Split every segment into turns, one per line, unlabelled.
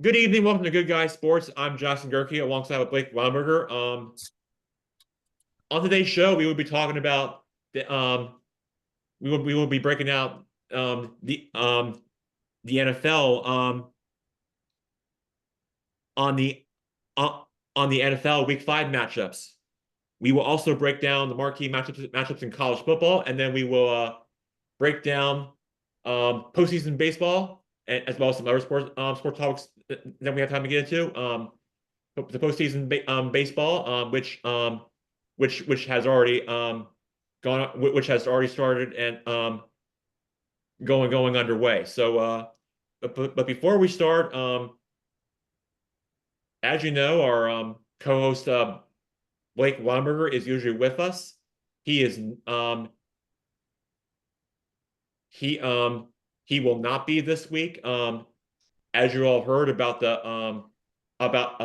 Good evening. Welcome to Good Guy Sports. I'm Jackson Gerke alongside with Blake Weinberger. On today's show, we will be talking about we will be breaking out the NFL on the uh, on the NFL Week 5 matchups. We will also break down the marquee matchups in college football, and then we will break down postseason baseball and as well as some other sports topics that we have time to get into. The postseason baseball, which has already which has already started and going underway. So, but before we start, as you know, our co-host Blake Weinberger is usually with us. He is he he will not be this week. As you all heard about the about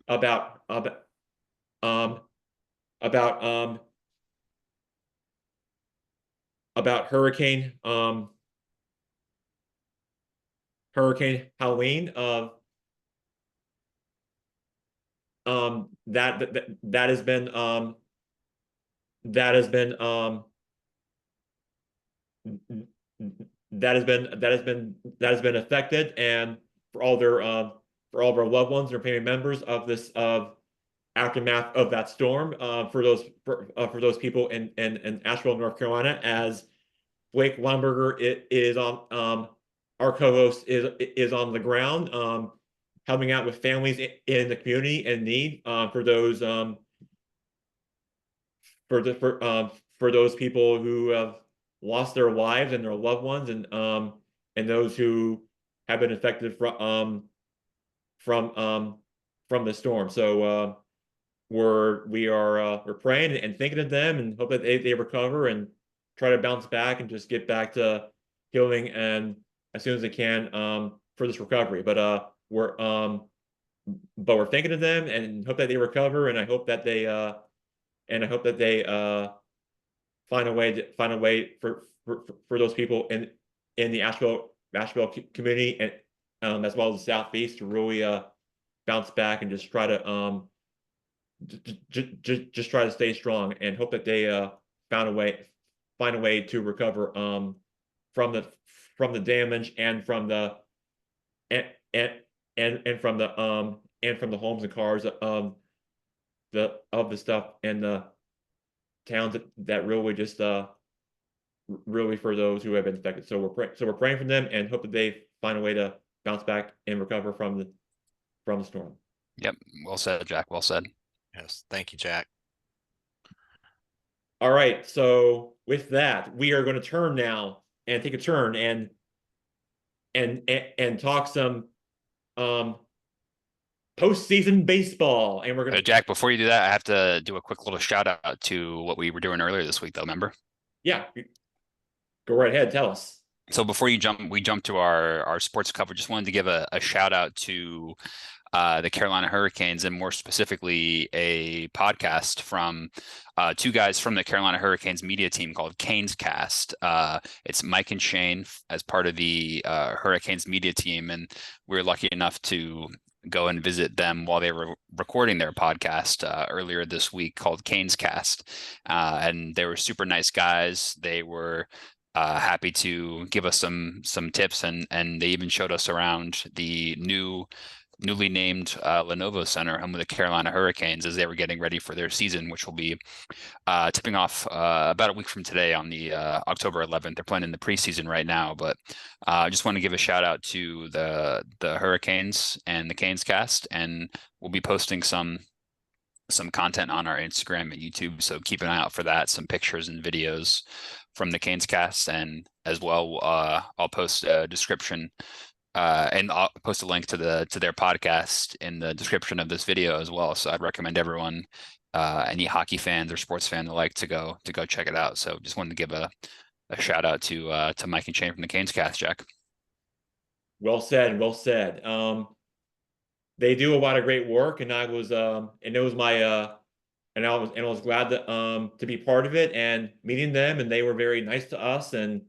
about about um about about Hurricane Helene. That has been that has been that has been affected, and for all of our loved ones and family members of this aftermath of that storm, for those people in Asheville, North Carolina, as Blake Weinberger is on our co-host is on the ground, helping out with families in the community in need, for those for those people who have lost their lives and their loved ones, and those who have been affected from from the storm. So we're praying and thinking of them and hope that they recover and try to bounce back and just get back to healing and as soon as they can for this recovery. But we're thinking of them and hope that they recover, and I hope that they find a way for those people in the Asheville community and as well as the Southeast to really bounce back and just try to just try to stay strong and hope that they find a way to recover from the damage and from the and and from the homes and cars of the stuff and the towns that really just really for those who have been affected. So we're praying for them and hope that they find a way to bounce back and recover from the storm.
Yep. Well said, Jack. Well said.
Yes. Thank you, Jack.
All right. So with that, we are going to turn now and take a turn and talk some postseason baseball. And we're going to
Jack, before you do that, I have to do a quick little shout out to what we were doing earlier this week, though. Remember?
Yeah, go right ahead. Tell us.
So before we jump to our sports coverage. Just wanted to give a shout out to the Carolina Hurricanes, and more specifically a podcast from two guys from the Carolina Hurricanes media team called Canes Cast. It's Mike and Shane as part of the Hurricanes media team, and we were lucky enough to go and visit them while they were recording their podcast earlier this week called Canes Cast. And they were super nice guys. They were happy to give us some tips, and they even showed us around the newly named Lenovo Center, home of the Carolina Hurricanes, as they were getting ready for their season, which will be tipping off about a week from today on the October 11th. They're playing in the preseason right now, but I just want to give a shout out to the Hurricanes and the Canes Cast, and we'll be posting some content on our Instagram and YouTube, so keep an eye out for that. Some pictures and videos from the Canes Cast, and as well, I'll post a description and I'll post a link to their podcast in the description of this video as well. So I'd recommend everyone, any hockey fans or sports fan alike, to go check it out. So just wanted to give a shout out to Mike and Shane from the Canes Cast, Jack.
Well said. Well said. They do a lot of great work, and I was and it was my and I was glad to be part of it and meeting them, and they were very nice to us, and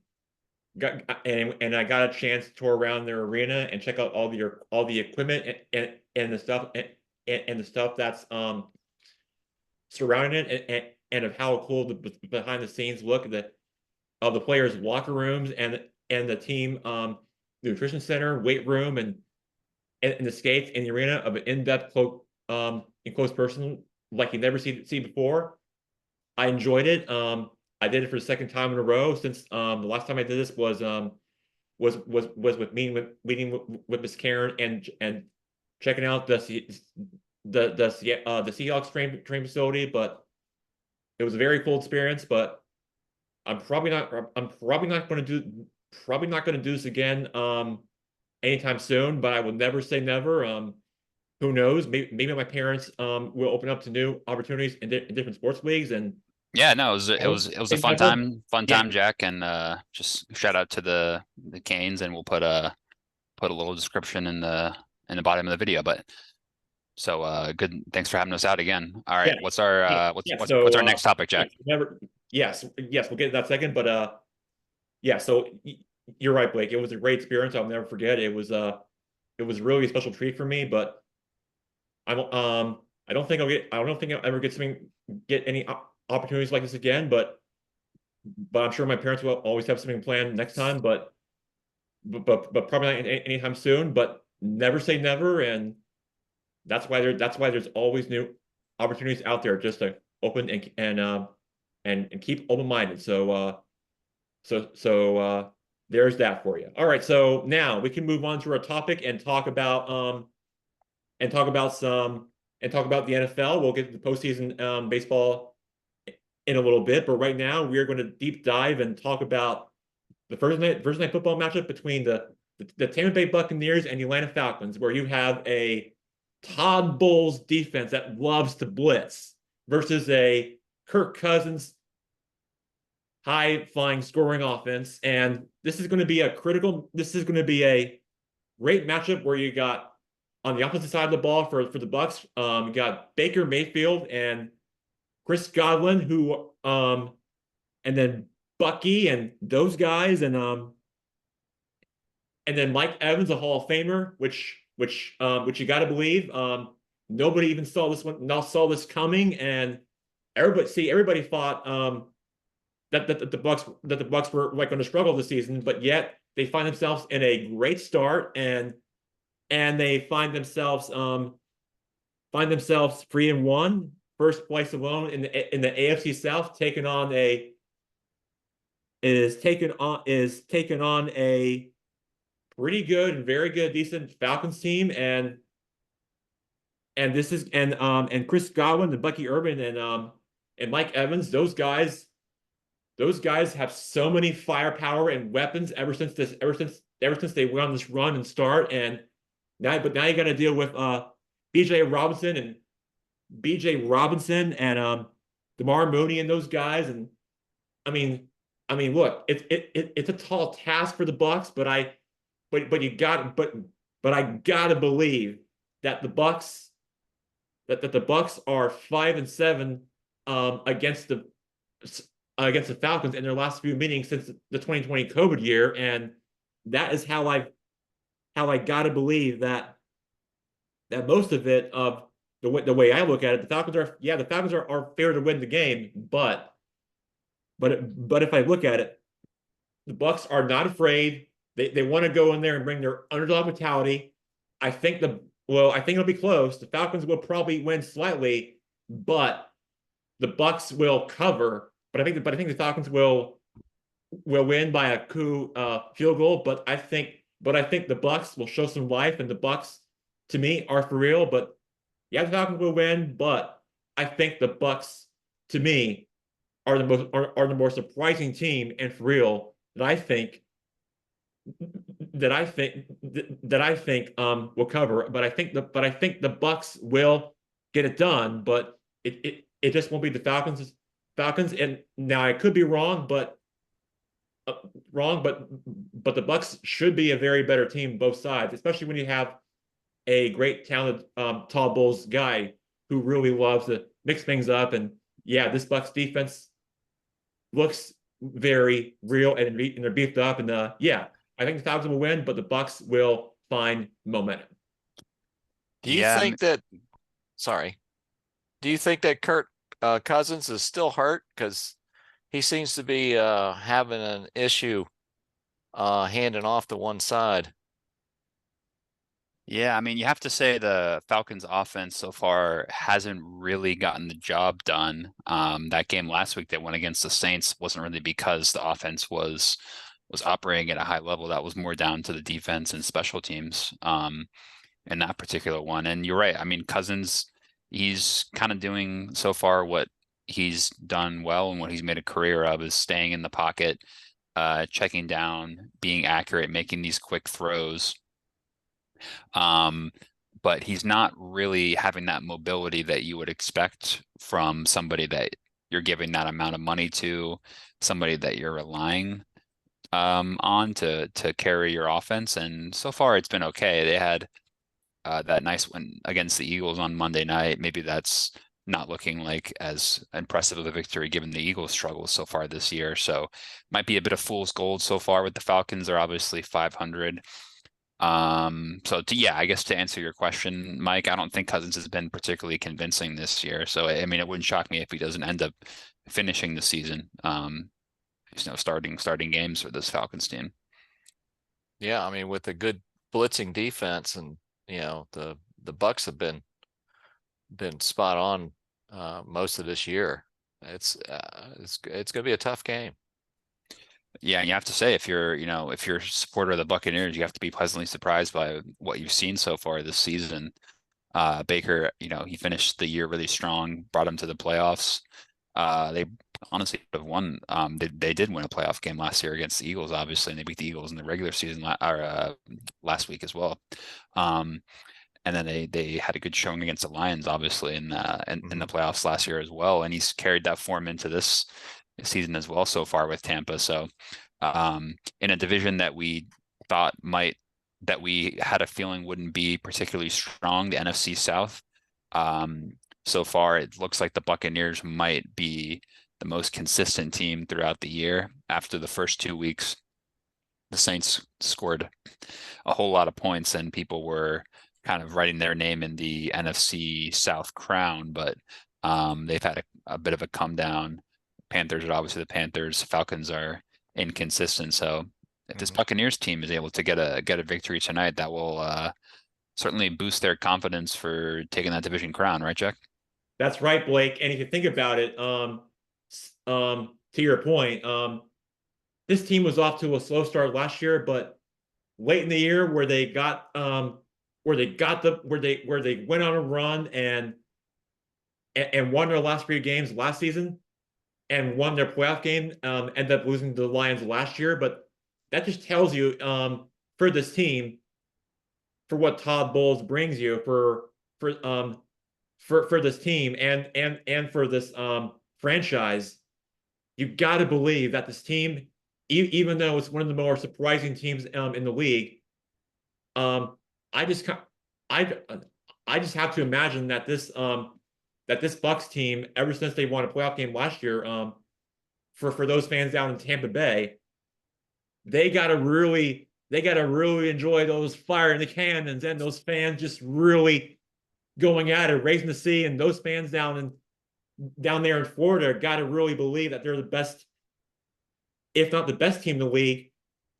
and I got a chance to tour around their arena and check out all the equipment and the stuff and the stuff that's surrounding it and of how cool the behind the scenes look of the players' locker rooms and the team nutrition center, weight room, and the skates in the arena of an in-depth enclosed person like you never see before. I enjoyed it. I did it for the second time in a row since the last time I did this was with meeting with Miss Karen and checking out the Seahawks train facility. But it was a very cool experience. But I'm probably not going to do this again anytime soon. But I will never say never. Who knows? Maybe my parents will open up to new opportunities in different sports leagues and.
Yeah, no, it was a fun time,
Yeah.
Jack, and just shout out to the Canes, and we'll put a little description in the bottom of the video. But so good, thanks for having us out again. All right,
Yeah.
what's our what's our next topic, Jack?
Yes, we'll get to that second, but yeah, so you're right, Blake. It was a great experience. I'll never forget. It was really a special treat for me, but I don't think I'll ever get any opportunities like this again, but I'm sure my parents will always have something planned next time, but probably not anytime soon, but never say never, and that's why there's always new opportunities out there just to open and keep open-minded. So there's that for you. All right, so now we can move on to our topic and talk about the NFL. We'll get to the postseason baseball in a little bit, but right now we are going to deep dive and talk about the Thursday night football matchup between the Tampa Bay Buccaneers and the Atlanta Falcons, where you have a Todd Bowles defense that loves to blitz versus a Kirk Cousins high flying scoring offense. And this is going to be a great matchup where you got on the opposite side of the ball for the Bucs, you got Baker Mayfield and Chris Godwin, and then Bucky and those guys, and then Mike Evans, a Hall of Famer, which you got to believe. Nobody even saw this coming, and everybody thought that the Bucs were like going to struggle this season, but yet they find themselves in a great start, and they find themselves 3-1, first place alone in the AFC South, taking on a pretty good and very good, decent Falcons team, and Chris Godwin and Bucky Irvin and Mike Evans, those guys have so many firepower and weapons ever since they went on this run and start, and now you got to deal with BJ Robinson and DeMar Mooney and those guys, and I mean look, it's a tall task for the Bucs, but I gotta believe that the Bucs are 5-7 against the Falcons in their last few meetings since the 2020 COVID year, and that is how I gotta believe that most of it of the way I look at it, the Falcons are fair to win the game, but if I look at it, the Bucs are not afraid. They want to go in there and bring their underdog mentality. I think it'll be close. The Falcons will probably win slightly, but the Bucs will cover. But I think the Falcons will win by a field goal. But I think the Bucs will show some life, and the Bucs, to me, are for real. But yeah, the Falcons will win, but I think the Bucs, to me, are the more surprising team and for real that I think will cover. But I think the Bucs will get it done, but it just won't be the Falcons. And now I could be wrong, but the Bucs should be a very better team both sides, especially when you have a great talented Todd Bowles guy who really loves to mix things up. And yeah, this Bucs defense looks very real and they're beefed up. And yeah, I think the Falcons will win, but the Bucks will find momentum.
Do you
Yeah,
think that, sorry, do you think that Kirk Cousins is still hurt? Because he seems to be having an issue handing off to one side.
yeah, I mean, you have to say the Falcons offense so far hasn't really gotten the job done. That game last week that went against the Saints wasn't really because the offense was operating at a high level. That was more down to the defense and special teams in that particular one. And you're right. I mean, Cousins, he's kind of doing so far what he's done well and what he's made a career of is staying in the pocket, checking down, being accurate, making these quick throws. But he's not really having that mobility that you would expect from somebody that you're giving that amount of money to, somebody that you're relying on to carry your offense. And so far it's been okay. They had that nice win against the Eagles on Monday night. Maybe that's not looking like as impressive of a victory given the Eagles' struggles so far this year. So might be a bit of fool's gold so far with the Falcons. They're obviously 500. Yeah, I guess to answer your question, Mike, I don't think Cousins has been particularly convincing this year. So I mean, it wouldn't shock me if he doesn't end up finishing the season. Starting games for this Falcons team.
Yeah, I mean, with a good blitzing defense, and the Bucks have been spot on most of this year. It's going to be a tough game.
Yeah, and you have to say if you're a supporter of the Buccaneers, you have to be pleasantly surprised by what you've seen so far this season. Baker, he finished the year really strong, brought him to the playoffs. They honestly have won. They did win a playoff game last year against the Eagles, obviously, and they beat the Eagles in the regular season last week as well. And then they had a good showing against the Lions, obviously, in the playoffs last year as well. And he's carried that form into this season as well so far with Tampa. So in a division that we had a feeling wouldn't be particularly strong, the NFC South, so far it looks like the Buccaneers might be the most consistent team throughout the year. After the first 2 weeks, the Saints scored a whole lot of points and people were kind of writing their name in the NFC South crown, but they've had a bit of a come down. Panthers are obviously the Panthers. Falcons are inconsistent. So if this Buccaneers team is able to get a victory tonight, that will certainly boost their confidence for taking that division crown, right, Jack?
That's right, Blake. And if you think about it, to your point, this team was off to a slow start last year, but late in the year where they went on a run and won their last 3 games last season and won their playoff game, ended up losing to the Lions last year. But that just tells you, for this team, for what Todd Bowles brings you for this team and for this franchise, you got to believe that this team, even though it's one of the more surprising teams in the league, I just have to imagine that this Bucks team, ever since they won a playoff game last year, for those fans down in Tampa Bay, they gotta really enjoy those fire in the cannons and those fans just really going at it, raising the sea, and those fans down there in Florida got to really believe that they're the best, if not the best team in the league.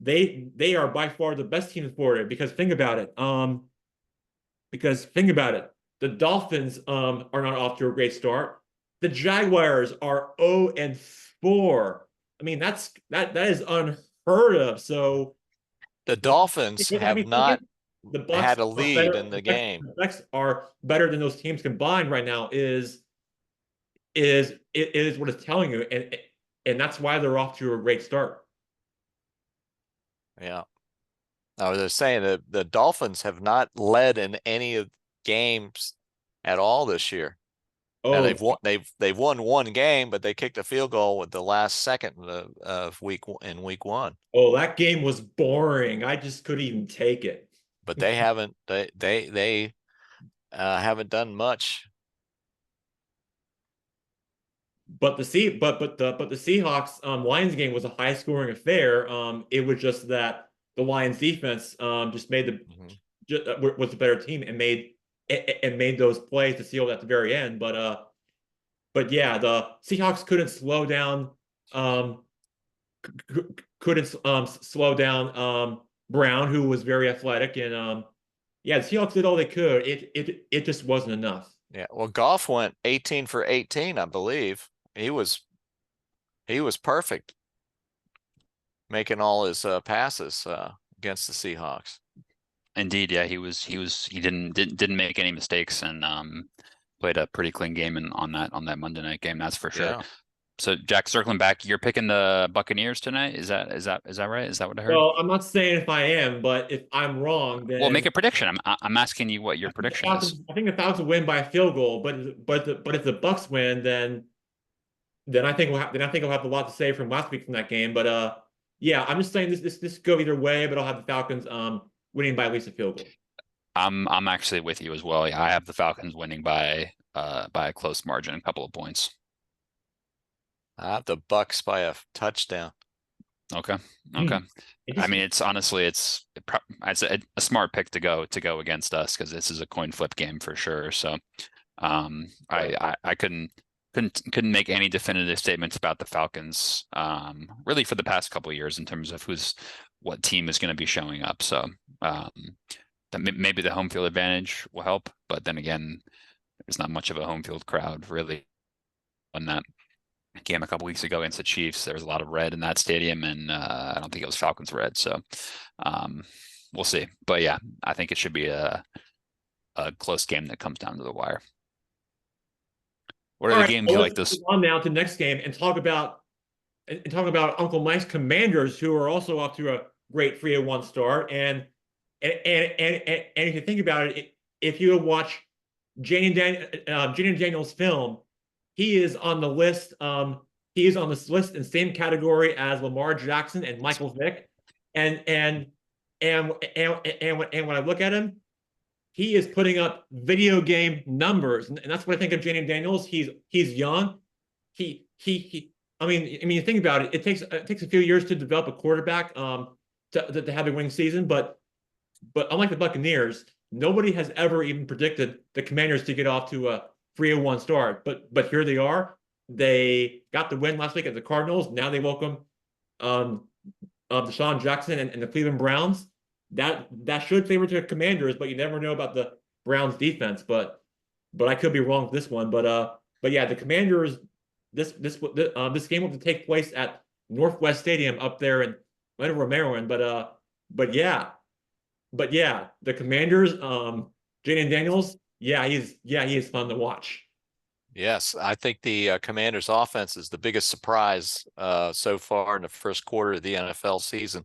They are by far the best team in Florida because think about it. The Dolphins are not off to a great start. The Jaguars are 0-4. I mean, that is unheard of. So
the Dolphins have not
the Bucks
had a lead in the game.
The Bucks are better than those teams combined right now is what it's telling you, and that's why they're off to a great start.
Yeah. I was just saying that the Dolphins have not led in any of games at all this year. Now they've won one game, but they kicked a field goal with the last second of week one.
Oh, that game was boring. I just couldn't even take it.
But they haven't haven't done much.
but the Seahawks Lions game was a high scoring affair. It was just that the Lions defense just made the
Mhm.
was the better team and made those plays to seal it at the very end. But yeah, the Seahawks couldn't slow down couldn't slow down Brown, who was very athletic, and yeah, the Seahawks did all they could. It just wasn't enough.
Yeah. Well, Goff went 18 for 18, I believe. He was perfect making all his passes against the Seahawks.
Indeed, yeah, he didn't make any mistakes and played a pretty clean game on that Monday night game, that's for sure.
Yeah.
So Jack, circling back, you're picking the Buccaneers tonight. Is that right? Is that what I heard?
Well, I'm not saying if I am, but if I'm wrong,
Well, make
then
a prediction. I'm asking you what your prediction is.
I think the Falcons will win by a field goal. But if the Bucks win, then I think I'll have a lot to say from last week from that game. But yeah, I'm just saying this go either way, but I'll have the Falcons winning by at least a field goal.
I'm actually with you as well. Yeah, I have the Falcons winning by a close margin, a couple of points.
I have the Bucks by a touchdown.
Okay. Okay. I mean, it's honestly, it's a smart pick to go against us because this is a coin flip game for sure. So, I couldn't make any definitive statements about the Falcons, really for the past couple of years in terms of what team is going to be showing up. So, maybe the home field advantage will help, but then again, there's not much of a home field crowd really on that game a couple weeks ago against the Chiefs. There was a lot of red in that stadium, and I don't think it was Falcons red. So we'll see. But yeah, I think it should be a close game that comes down to the wire. What are the games you like this?
On now to the next game and talk about Uncle Mike's Commanders, who are also off to a great 3-1 start. And if you think about it, if you watch Jaden Daniels' film, he is on the list. He is on this list in the same category as Lamar Jackson and Michael Vick. And when I look at him, he is putting up video game numbers, and that's what I think of Jaden Daniels. He's young. I mean, you think about it. It takes a few years to develop a quarterback to have a winning season, but unlike the Buccaneers, nobody has ever even predicted the Commanders to get off to a 3-1 start. But here they are. They got the win last week at the Cardinals. Now they welcome Deshaun Jackson and the Cleveland Browns. That should favor to the Commanders, but you never know about the Browns defense. But I could be wrong with this one. But yeah, the Commanders. This game will take place at Northwest Stadium up there in Monroe, Maryland. But yeah, the Commanders. Jaden Daniels. Yeah, he is fun to watch.
Yes, I think the Commanders' offense is the biggest surprise so far in the first quarter of the NFL season.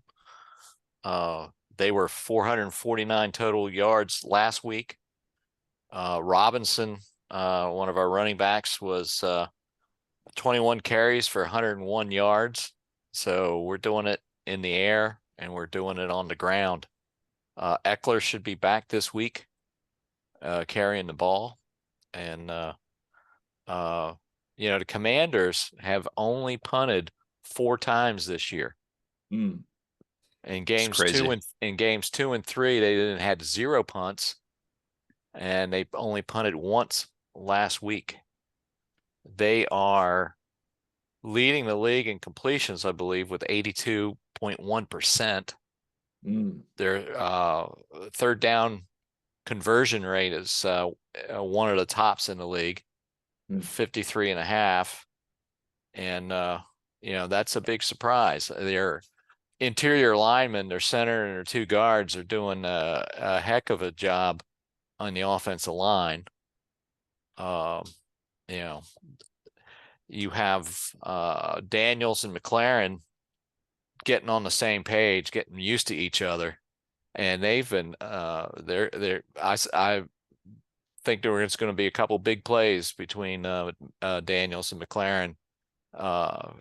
They were 449 total yards last week. Robinson, one of our running backs, was 21 carries for 101 yards. So we're doing it in the air and we're doing it on the ground. Eckler should be back this week, carrying the ball. And, the Commanders have only punted 4 times this year. In games 2 and 3, they had 0 punts, and they only punted once last week. They are leading the league in completions, I believe, with 82.1%. Their third down conversion rate is one of the tops in the league, 53.5%. And that's a big surprise. Their interior linemen, their center and their 2 guards, are doing a heck of a job on the offensive line. You have Daniels and McLaren getting on the same page, getting used to each other, and they've been I think there's going to be a couple big plays between Daniels and McLaren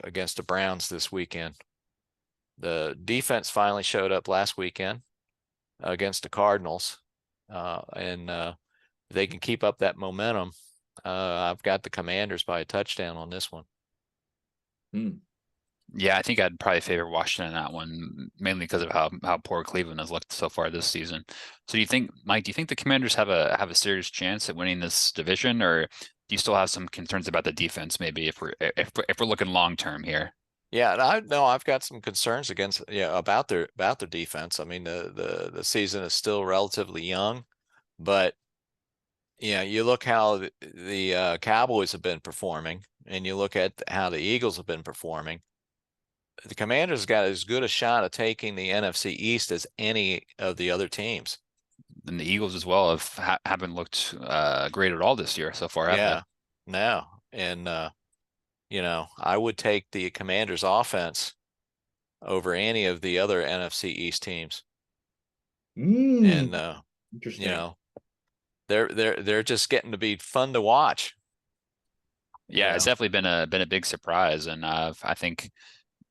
against the Browns this weekend. The defense finally showed up last weekend against the Cardinals, and they can keep up that momentum. I've got the Commanders by a touchdown on this one.
Hmm.
Yeah, I think I'd probably favor Washington in that one, mainly because of how poor Cleveland has looked so far this season. So do you think, Mike, do you think the Commanders have a serious chance at winning this division, or do you still have some concerns about the defense, maybe if we're looking long term here?
Yeah, and I've got some concerns about their defense. I mean, the season is still relatively young, but you look how the Cowboys have been performing, and you look at how the Eagles have been performing. The Commanders got as good a shot at taking the NFC East as any of the other teams.
And the Eagles as well haven't looked great at all this year so far, have they?
Yeah, no, and I would take the Commanders offense over any of the other NFC East teams. And
Interesting.
they're just getting to be fun to watch.
Yeah, it's definitely been a big surprise, and I think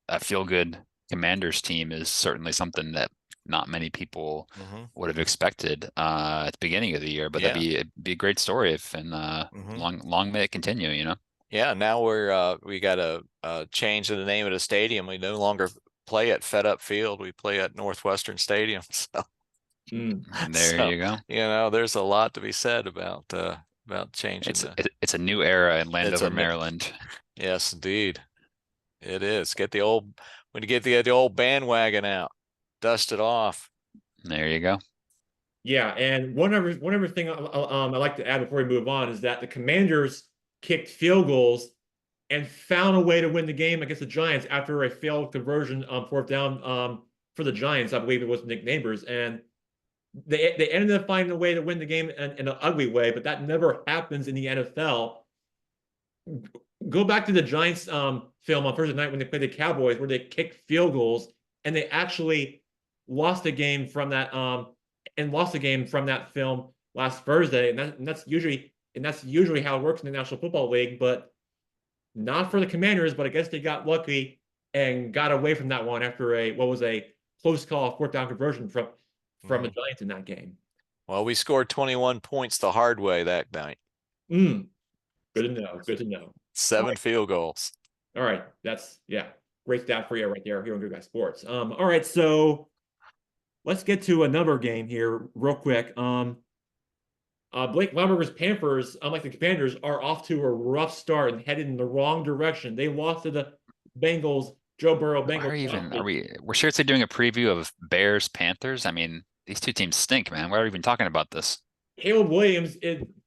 a feel good Commanders team is certainly something that not many people would have expected at the beginning of the year. But
Yeah.
it'd be a great story if and long may it continue, you know.
Yeah, now we got a change in the name of the stadium. We no longer play at Fed Up Field. We play at Northwestern Stadium.
There you go.
There's a lot to be said about changing
it's a new era in Landover, Maryland.
Yes, indeed. It is. When you get the old bandwagon out, dust it off.
There you go.
Yeah, and one other thing I'd like to add before we move on is that the Commanders kicked field goals and found a way to win the game against the Giants after a failed conversion on fourth down for the Giants. I believe it was Nick Neighbors, and they ended up finding a way to win the game in an ugly way, but that never happens in the NFL. Go back to the Giants film on Thursday night when they played the Cowboys, where they kicked field goals and they actually lost the game from that film last Thursday, and that's usually how it works in the National Football League, but not for the Commanders. But I guess they got lucky and got away from that one after a close call fourth down conversion from the Giants in that game.
Well, we scored 21 points the hard way that night.
Good to know. Good to know.
7 field goals.
All right, that's great stat for you right there here on Good Guy Sports. All right, so let's get to another game here real quick. Blake Lumberger's Panthers, unlike the Commanders, are off to a rough start and headed in the wrong direction. They lost to the Bengals. Joe Burrow, Bengals.
We're seriously doing a preview of Bears Panthers? I mean, these two teams stink, man. Why are we even talking about this?
Caleb Williams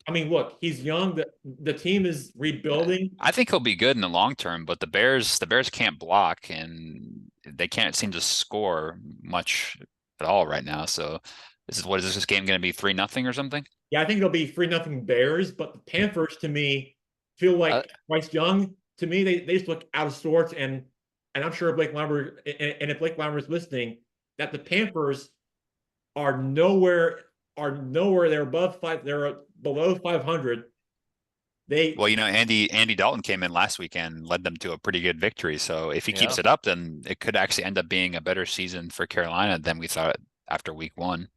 look, he's young. The team is rebuilding.
I think he'll be good in the long term, but the Bears can't block and they can't seem to score much at all right now. So is this game going to be 3-0 or something?
Yeah, I think it'll be 3-0 Bears, but the Panthers to me feel like Bryce Young. To me, they just look out of sorts, and I'm sure if Blake Lumberger is listening, that the Panthers are nowhere. They're below 500.
Andy Dalton came in last weekend, led them to a pretty good victory. So if he keeps it up, then it could actually end up being a better season for Carolina than we thought after week 1.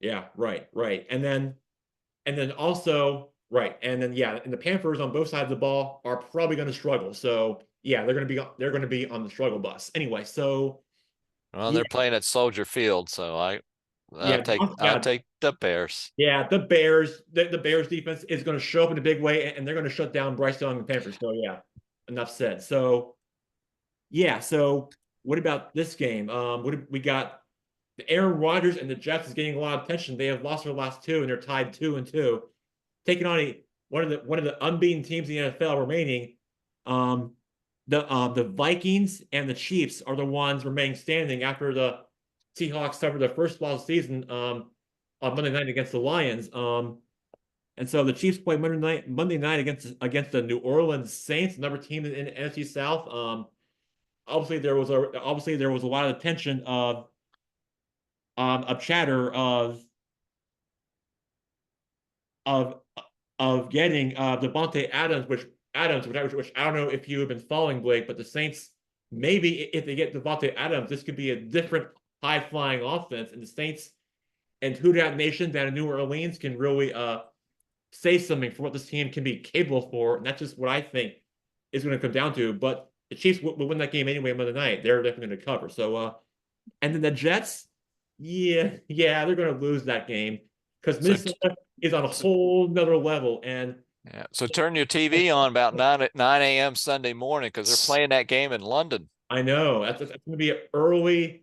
Yeah, right. And then also, right. And the Panthers on both sides of the ball are probably going to struggle. So yeah, they're going to be on the struggle bus. Anyway, so
they're playing at Soldier Field, so I'll take the Bears.
Yeah, the Bears. The Bears defense is going to show up in a big way, and they're going to shut down Bryce Young and Panthers. So yeah, enough said. So yeah, so what about this game? We got the Aaron Rodgers and the Jets is getting a lot of attention. They have lost their last 2, and they're tied 2-2, taking on one of the unbeaten teams in the NFL remaining. The Vikings and the Chiefs are the ones remaining standing after the Seahawks suffered their first loss of the season on Monday night against the Lions. And so the Chiefs play Monday night against the New Orleans Saints, another team in the NFC South. Obviously there was a lot of attention of chatter of getting Davante Adams, which I don't know if you have been following, Blake, but the Saints, maybe if they get Davante Adams, this could be a different high-flying offense, and the Saints and Who Dat Nation down in New Orleans can really say something for what this team can be capable for, and that's just what I think is going to come down to. But the Chiefs will win that game anyway Monday night. They're definitely going to cover. So, and then the Jets, yeah, they're going to lose that game because Minnesota is on a whole nother level. And
yeah, so turn your TV on about 9 a.m. Sunday morning because they're playing that game in London.
I know that's going to be an early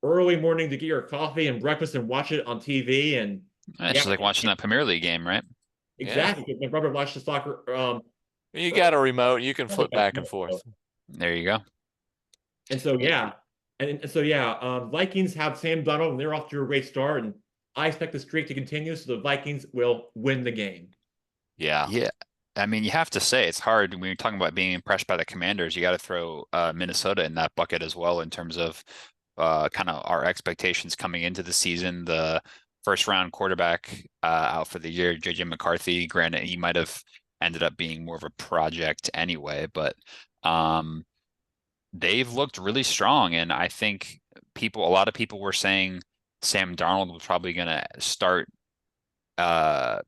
morning to get your coffee and breakfast and watch it on TV. And
It's just like watching that Premier League game, right?
Exactly. Yeah. My brother watched the soccer.
You got a remote, you can flip back and forth.
There you go.
And so Vikings have Sam Darnold and they're off to a great start, and I expect the streak to continue, so the Vikings will win the game.
Yeah. I mean, you have to say it's hard when you're talking about being impressed by the Commanders. You got to throw Minnesota in that bucket as well in terms of kind of our expectations coming into the season. The first round quarterback out for the year, JJ McCarthy. Granted, he might have ended up being more of a project anyway, but they've looked really strong. And I think a lot of people were saying Sam Darnold was probably going to start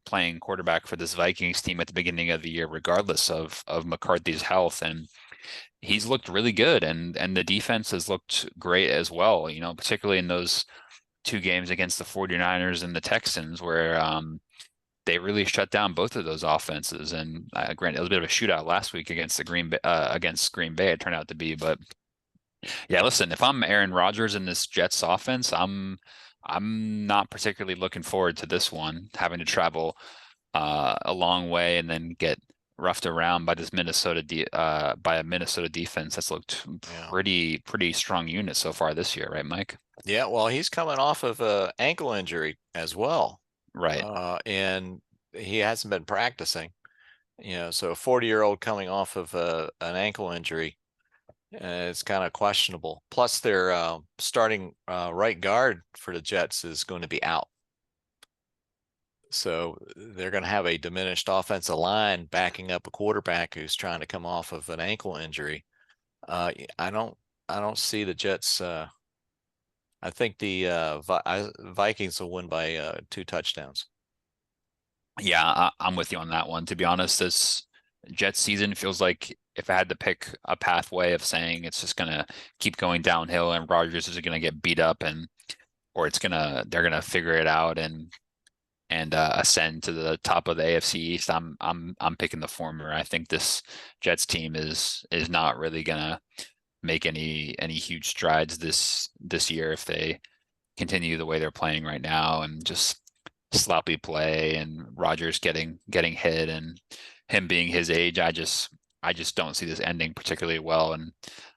playing quarterback for this Vikings team at the beginning of the year, regardless of McCarthy's health. And he's looked really good, and the defense has looked great as well, you know, particularly in those two games against the 49ers and the Texans where they really shut down both of those offenses. And granted, it was a bit of a shootout last week against Green Bay, it turned out to be. But yeah, listen, if I'm Aaron Rodgers in this Jets offense, I'm not particularly looking forward to this one, having to travel a long way and then get roughed around by this Minnesota defense that's looked pretty strong unit so far this year, right, Mike?
Yeah, well, he's coming off of an ankle injury as well,
right?
And he hasn't been practicing. You know, so a 40-year-old coming off of an ankle injury, it's kind of questionable. Plus, their starting right guard for the Jets is going to be out. So they're going to have a diminished offensive line backing up a quarterback who's trying to come off of an ankle injury. I don't see the Jets. I think the Vikings will win by 2 touchdowns.
Yeah, I'm with you on that one. To be honest, this Jets season feels like if I had to pick a pathway of saying it's just going to keep going downhill and Rodgers is going to get beat up or they're going to figure it out and ascend to the top of the AFC East, I'm picking the former. I think this Jets team is not really gonna make any huge strides this year if they continue the way they're playing right now and just sloppy play and Rodgers getting hit and him being his age. I just don't see this ending particularly well. And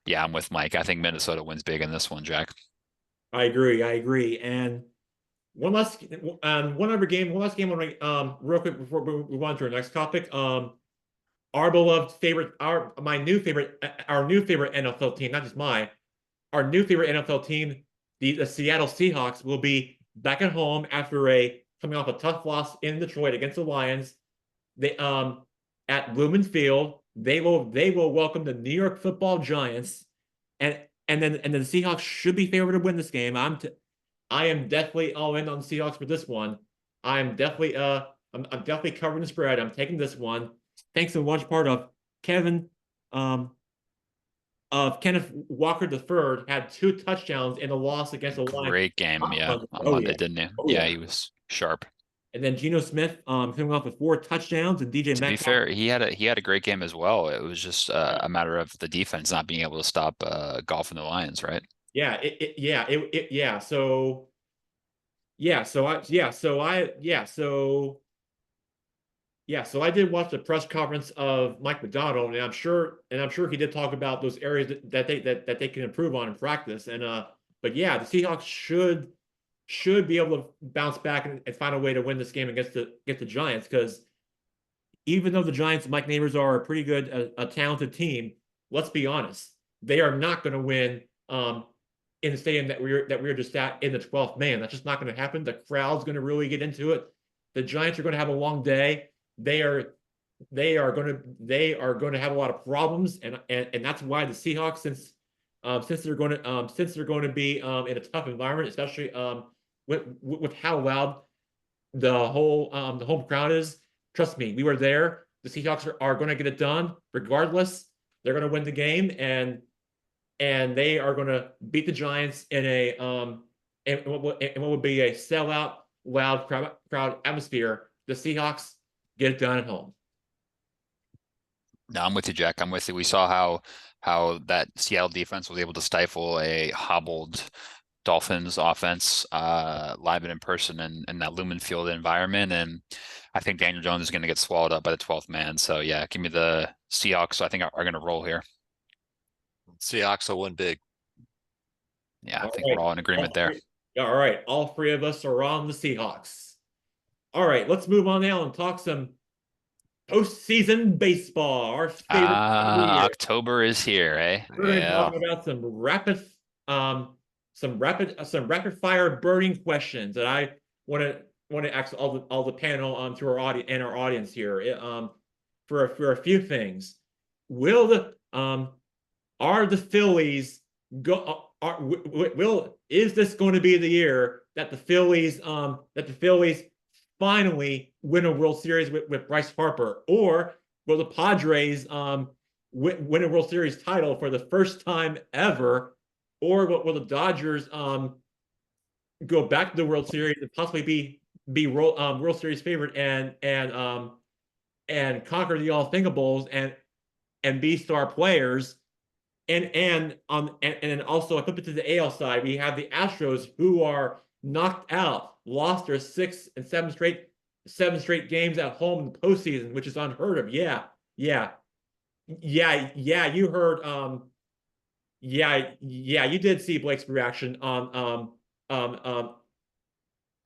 yeah, I'm with Mike. I think Minnesota wins big in this one, Jack.
I agree. And one last game real quick before we move on to our next topic. Our beloved favorite, our new favorite NFL team, not just our new favorite NFL team, the Seattle Seahawks, will be back at home after coming off a tough loss in Detroit against the Lions. They at Lumen Field, they will welcome the New York Football Giants, and then the Seahawks should be favored to win this game. I am definitely all in on the Seahawks for this one. I'm definitely I'm definitely covering the spread. I'm taking this one. Thanks in large part of Kenneth Walker III had 2 touchdowns in a loss against the Lions.
Great game, on Monday, didn't he? He was sharp.
And then Geno Smith coming off with 4 touchdowns, and DJ Metcalf.
To be fair, he had a great game as well. It was just a matter of the defense not being able to stop Goff and the Lions, right?
So I did watch the press conference of Mike Macdonald, and I'm sure he did talk about those areas that they can improve on in practice. And but yeah, the Seahawks should be able to bounce back and find a way to win this game against the Giants, because even though the Giants, Mike Neighbors, are a pretty good, a talented team, let's be honest, they are not going to win in the stadium that we're just at in the 12th man. That's just not going to happen. The crowd's going to really get into it. The Giants are going to have a long day. They are going to have a lot of problems, and that's why the Seahawks, since they're going to be in a tough environment, especially with how loud the home crowd is. Trust me, we were there. The Seahawks are going to get it done regardless. They're going to win the game, and they are going to beat the Giants in what would be a sellout, loud crowd atmosphere. The Seahawks get it done at home.
No, I'm with you, Jack. I'm with you. We saw how that Seattle defense was able to stifle a hobbled Dolphins offense live and in person in that Lumen Field environment. And I think Daniel Jones is going to get swallowed up by the 12th man. So yeah, give me the Seahawks. I think are going to roll here.
Seahawks will win big.
Yeah, I think we're all in agreement there.
All right. All three of us are on the Seahawks. All right. Let's move on now and talk some postseason baseball. Our favorite
October is here, eh?
We're going to talk about some rapid fire burning questions that I want to ask all the panel to our audience and our audience here for a few things. Will the are the Phillies is this going to be the year that the Phillies finally win a World Series with Bryce Harper, or will the Padres win a World Series title for the first time ever, or will the Dodgers go back to the World Series and possibly be World Series favorite and conquer the unthinkables and be star players? And then also I flip it to the AL side. We have the Astros, who are knocked out, lost their 6 and 7 straight games at home in the postseason, which is unheard of. Yeah. You heard. You did see Blake's reaction on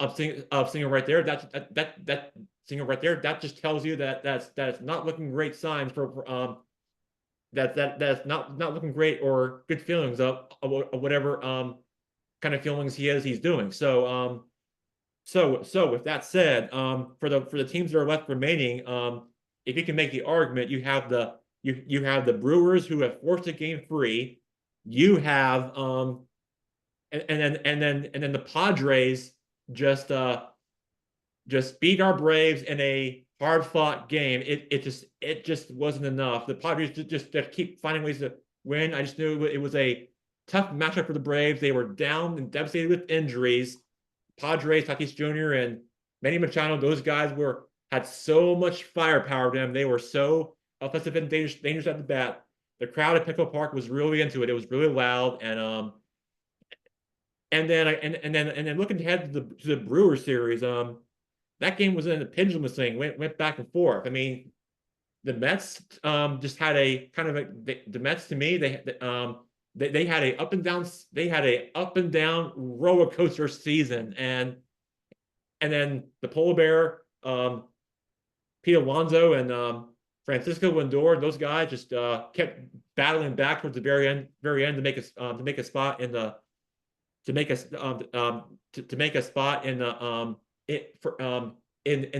of singing right there. That singer right there. That just tells you that's not looking great signs for that's not looking great or good feelings of whatever kind of feelings he's doing. So with that said, for the teams that are left remaining, if you can make the argument, you have the Brewers, who have forced a game free. You have and then the Padres just beat our Braves in a hard-fought game. It just wasn't enough. The Padres just keep finding ways to win. I just knew it was a tough matchup for the Braves. They were down and devastated with injuries. Padres, Tatis Jr. and Manny Machado, those guys had so much firepower to them. They were so offensive and dangerous at the bat. The crowd at Petco Park was really into it. It was really loud, and then looking ahead to the Brewers series, that game was in a pendulum thing, went back and forth. I mean, the Mets just had a kind of the Mets, to me, they had a up and down roller coaster season, and then the Polar Bear, Pete Alonso and Francisco Lindor, those guys just kept battling back towards the very end to make a spot in the in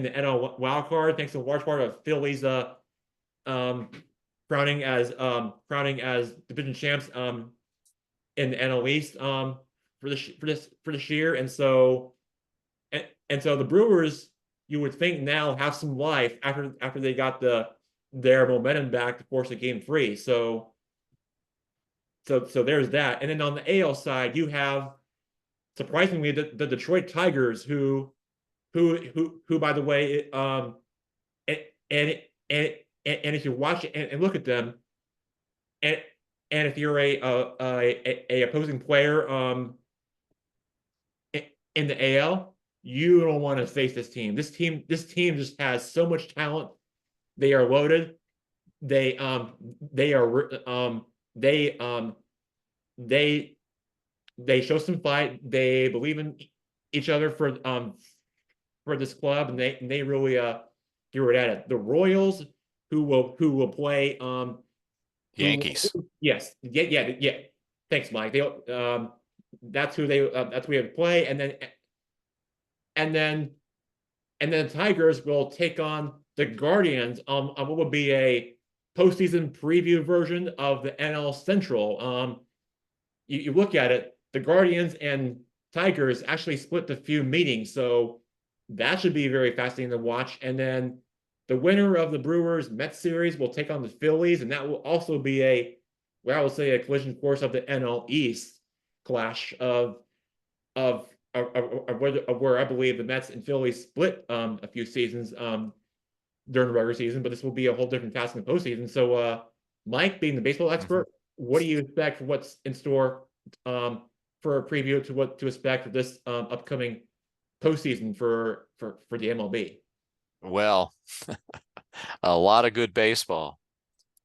the NL wild card, thanks to large part of Phillies crowning as division champs in the NL East for this year. And so the Brewers, you would think, now have some life after they got their momentum back to force a game free. So there's that. And then on the AL side, you have, surprisingly, the Detroit Tigers, who by the way, and if you watch it and look at them, and if you're a opposing player in the AL, you don't want to face this team. This team just has so much talent. They are loaded. They show some fight. They believe in each other for this club, and they really give it at it. The Royals, who will play
Yankees.
Yes. Yeah. Thanks, Mike. That's who they have to play, and then the Tigers will take on the Guardians on what would be a postseason preview version of the NL Central. You look at it, the Guardians and Tigers actually split a few meetings, so that should be very fascinating to watch. And then the winner of the Brewers Mets series will take on the Phillies, and that will also be where I will say a collision course of the NL East clash of where I believe the Mets and Phillies split a few seasons during the regular season, but this will be a whole different task in the postseason. So, Mike, being the baseball expert, what do you expect for what's in store for a preview to what to expect for this upcoming postseason for the MLB?
Well, a lot of good baseball.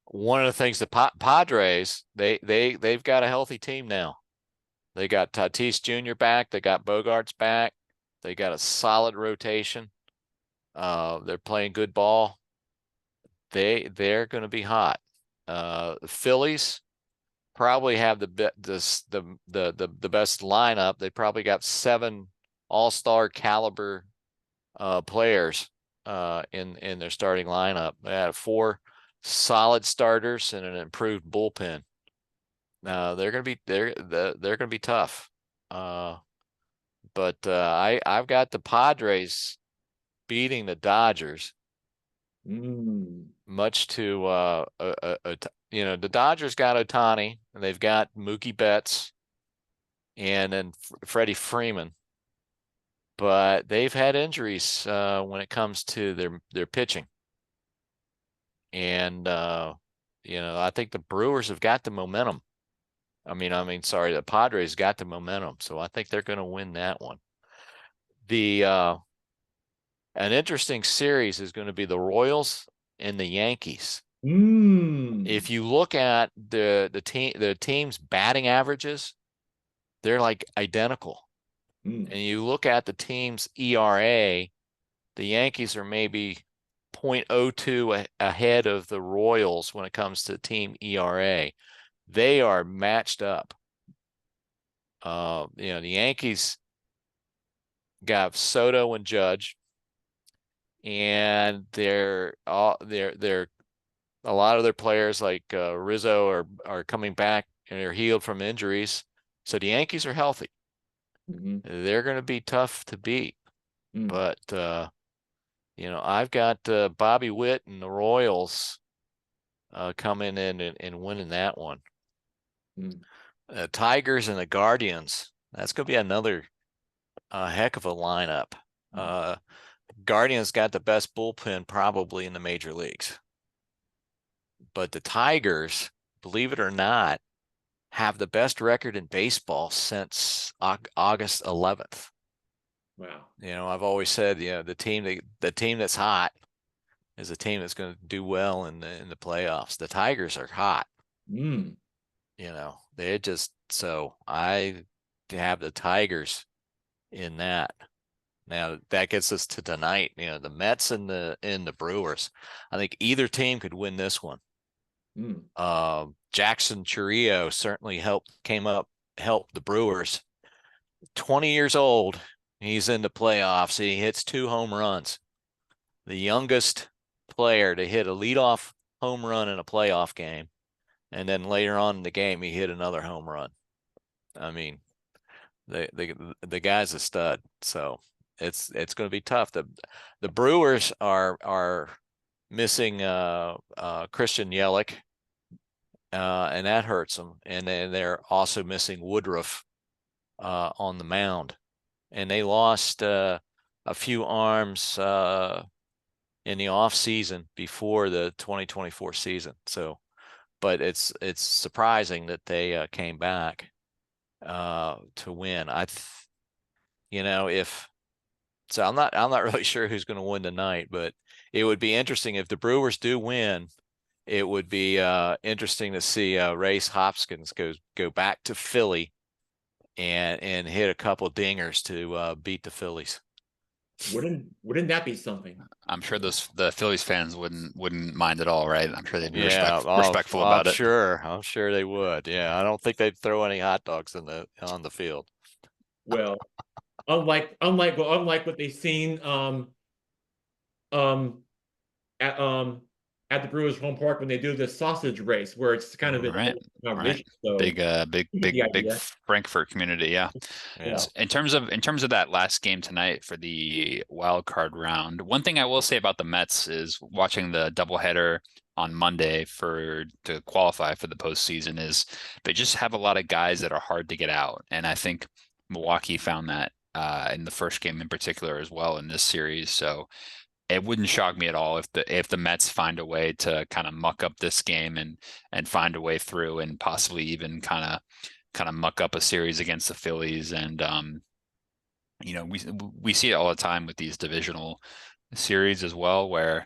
One of the things the Padres, they've got a healthy team now. They got Tatis Jr. back. They got Bogarts back. They got a solid rotation. They're playing good ball. They're going to be hot. The Phillies probably have the best lineup. They probably got 7 all-star caliber players in their starting lineup. They had 4 solid starters and an improved bullpen. They're going to be tough. But I've got the Padres beating the Dodgers. Much to the Dodgers got Ohtani, and they've got Mookie Betts and then Freddie Freeman. But they've had injuries when it comes to their pitching. And I think the Brewers have got the momentum. The Padres got the momentum, so I think they're going to win that one. An interesting series is going to be the Royals and the Yankees. If you look at the team's batting averages, they're like identical. And you look at the team's ERA, the Yankees are maybe 0.02 ahead of the Royals when it comes to team ERA. They are matched up. The Yankees got Soto and Judge, and they're a lot of their players like Rizzo are coming back and they're healed from injuries. So the Yankees are healthy. They're going to be tough to beat. But I've got Bobby Witt and the Royals coming in and winning that one. Tigers and the Guardians. That's going to be another heck of a lineup. Guardians got the best bullpen probably in the major leagues. But the Tigers, believe it or not, have the best record in baseball since August 11th.
Wow.
I've always said, the team that's hot is a team that's going to do well in the playoffs. The Tigers are hot. They're just, so I have the Tigers in that. Now that gets us to tonight. The Mets and the Brewers. I think either team could win this one. Jackson Chourio certainly helped the Brewers. 20 years old. He's in the playoffs. He hits 2 home runs. The youngest player to hit a leadoff home run in a playoff game. And then later on in the game, he hit another home run. I mean, the guy's a stud. So it's going to be tough. The Brewers are missing Christian Yelich, and that hurts them. And then they're also missing Woodruff on the mound. And they lost a few arms in the off season before the 2024 season. So, but it's surprising that they came back to win. So I'm not really sure who's going to win tonight, but it would be interesting if the Brewers do win. It would be interesting to see Rhys Hoskins go back to Philly and hit a couple dingers to beat the Phillies.
Wouldn't that be something?
I'm sure the Phillies fans wouldn't mind at all, right? I'm sure they'd be respectful about it.
I'm sure they would. Yeah, I don't think they'd throw any hot dogs on the field.
Well, unlike what they've seen at at the Brewers home park when they do the sausage race, where it's kind of
Right. Right.
So
Big
idea.
Frankfurt community. Yeah.
Yeah.
In terms of that last game tonight for the wild card round, one thing I will say about the Mets is watching the doubleheader on Monday to qualify for the postseason is they just have a lot of guys that are hard to get out, and I think Milwaukee found that in the first game in particular as well in this series. So it wouldn't shock me at all if the Mets find a way to kind of muck up this game and find a way through and possibly even kind of muck up a series against the Phillies. And we see it all the time with these divisional series as well, where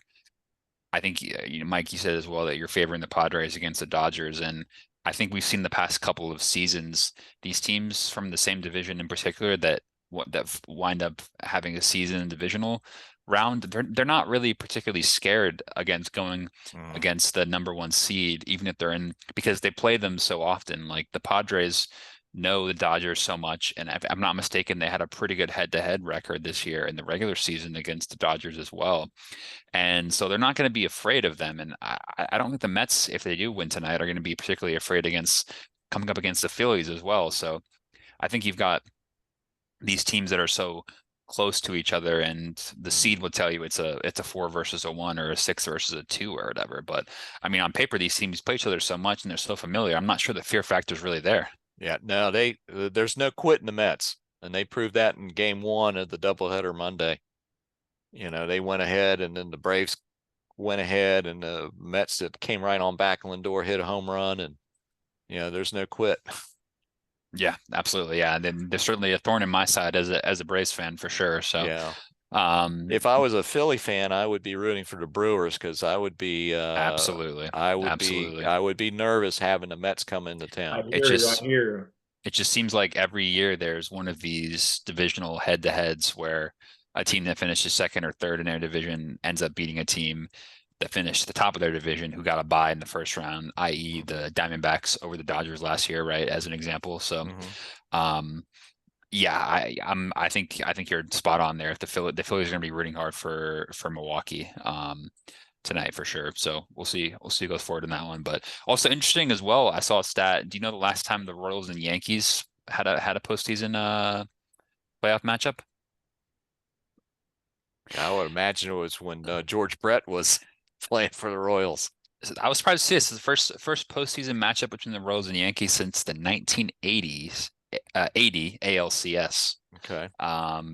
I think Mike, you said as well that you're favoring the Padres against the Dodgers, and I think we've seen the past couple of seasons these teams from the same division in particular that wind up having a season divisional round. They're not really particularly scared against going against the number one seed, even if they're in, because they play them so often. Like the Padres know the Dodgers so much, and if I'm not mistaken, they had a pretty good head-to-head record this year in the regular season against the Dodgers as well. And so they're not going to be afraid of them. And I don't think the Mets, if they do win tonight, are going to be particularly afraid coming up against the Phillies as well. So I think you've got these teams that are so close to each other, and the seed would tell you it's a 4 versus a 1 or a 6 versus a 2 or whatever. But I mean, on paper, these teams play each other so much and they're so familiar. I'm not sure the fear factor is really there.
Yeah, no, there's no quitting the Mets, and they proved that in game 1 of the doubleheader Monday. They went ahead, and then the Braves went ahead, and the Mets that came right on back. Lindor hit a home run, and there's no quit.
Yeah, absolutely. Yeah, and then there's certainly a thorn in my side as a Braves fan for sure. So
yeah. If I was a Philly fan, I would be rooting for the Brewers, because I would be
absolutely.
I would be nervous having the Mets come into town.
I hear.
It just seems like every year there's one of these divisional head-to-heads where a team that finishes second or third in their division ends up beating a team that finished the top of their division who got a bye in the first round, i.e. the Diamondbacks over the Dodgers last year, right? As an example. So, yeah, I think you're spot on there. If the Phillies are going to be rooting hard for Milwaukee tonight for sure. So we'll see who goes forward in that one. But also interesting as well, I saw a stat. Do you know the last time the Royals and Yankees had a postseason playoff matchup?
I would imagine it was when George Brett was playing for the Royals.
I was surprised to see this. It's the first postseason matchup between the Royals and Yankees since the 1980s, 80 ALCS.
Okay.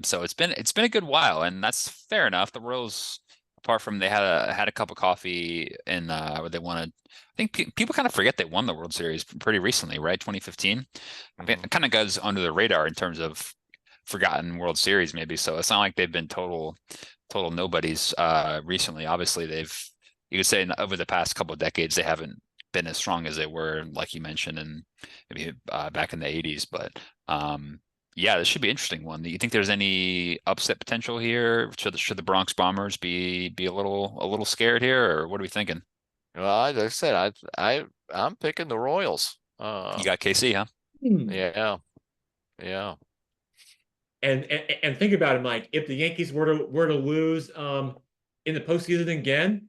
So it's been a good while, and that's fair enough. The Royals, apart from they had a cup of coffee in where they won I think people kind of forget they won the World Series pretty recently, right? 2015. I mean, it kind of goes under the radar in terms of forgotten World Series, maybe. So it's not like they've been total nobodies recently. Obviously, you could say over the past couple of decades they haven't been as strong as they were, like you mentioned, and maybe back in the 80s. But yeah, this should be an interesting one. Do you think there's any upset potential here? Should the Bronx Bombers be a little scared here, or what are we thinking?
Well, like I said, I'm picking the Royals.
You got KC, huh?
Yeah.
And think about it, Mike. If the Yankees were to lose in the postseason again,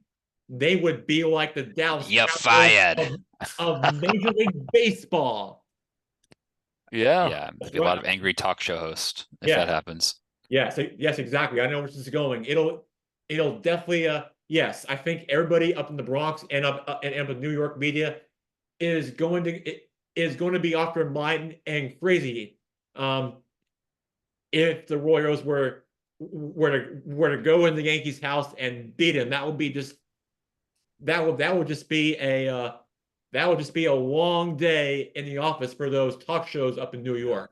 they would be like the Dallas
You're
Cowboys
fired
of Major League Baseball.
Yeah. There'd be a lot of angry talk show hosts if that happens.
Yes, exactly. I know where this is going. It'll definitely yes, I think everybody up in the Bronx and up in New York media is going to be off their mind and crazy. If the Royals were to go in the Yankees' house and beat him, that would just be a long day in the office for those talk shows up in New York.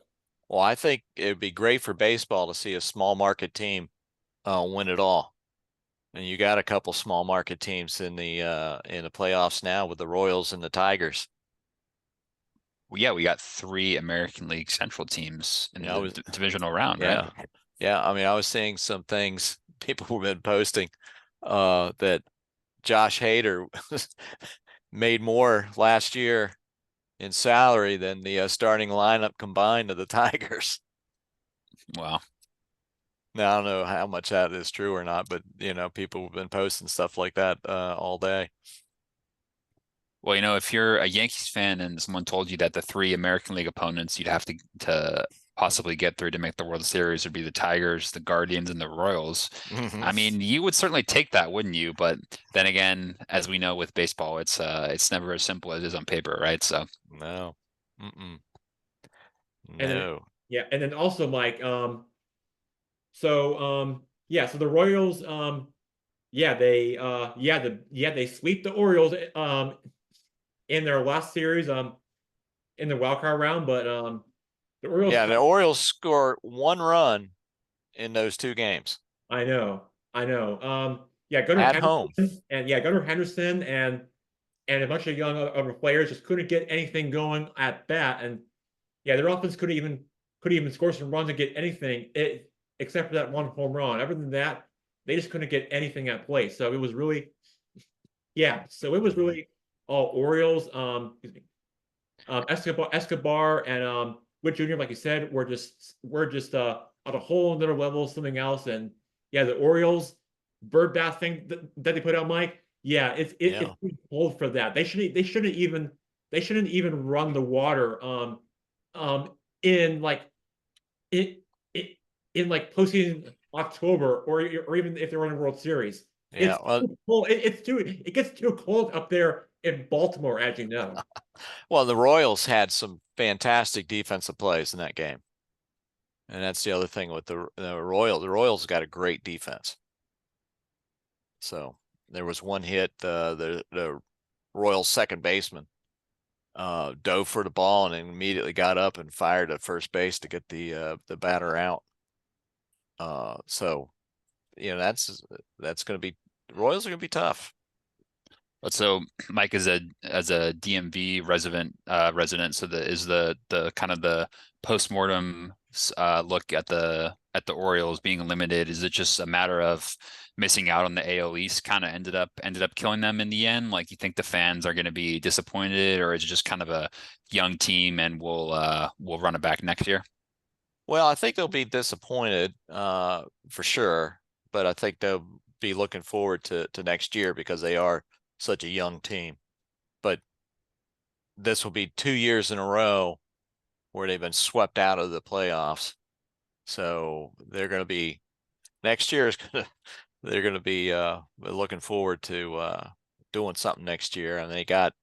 Well, I think it'd be great for baseball to see a small market team win it all. And you got a couple small market teams in the playoffs now with the Royals and the Tigers.
Well, yeah, we got 3 American League Central teams in the divisional round, right?
Yeah. I mean, I was seeing some things people have been posting that Josh Hader made more last year in salary than the starting lineup combined of the Tigers.
Wow.
Now, I don't know how much that is true or not, but people have been posting stuff like that all day.
Well, if you're a Yankees fan and someone told you that the three American League opponents you'd have to possibly get through to make the World Series would be the Tigers, the Guardians, and the Royals, I mean, you would certainly take that, wouldn't you? But then again, as we know with baseball, it's never as simple as it is on paper, right? So
No. Mm-mm.
And then,
No.
yeah, and then also, Mike, yeah, so the Royals, they sweep the Orioles in their last series in the wild card round, but the Orioles,
Yeah, the Orioles score 1 run in those 2 games
I know. Yeah, Gunnar
at home.
Henderson and a bunch of young other players just couldn't get anything going at bat, and yeah, their offense couldn't even score some runs and get anything except for that one home run. Other than that, they just couldn't get anything at play. So it was really, yeah. So it was really all Orioles. Excuse me, Escobar and Witt Jr. Like you said, we're just on a whole another level, something else. And yeah, the Orioles bird bath thing that they put out, Mike. Yeah, it's too cold for that. They shouldn't even run the water in like it in like postseason October or even if they're in a World Series.
Yeah,
It's too cold. It gets too cold up there in Baltimore, as you know.
well, the Royals had some fantastic defensive plays in that game. And that's the other thing with the Royals. The Royals got a great defense. So there was one hit, the Royals second baseman dove for the ball and then immediately got up and fired at first base to get the batter out. So that's going to be, the Royals are going to be tough.
But so Mike is as a DMV resident, so the kind of the postmortem look at the Orioles being limited. Is it just a matter of missing out on the AL East kind of ended up killing them in the end? Like, you think the fans are going to be disappointed, or is it just kind of a young team and we'll run it back next year?
Well, I think they'll be disappointed for sure, but I think they'll be looking forward to next year because they are such a young team. But this will be 2 years in a row where they've been swept out of the playoffs. So they're going to be, next year is going to, they're going to be looking forward to doing something next year. And they got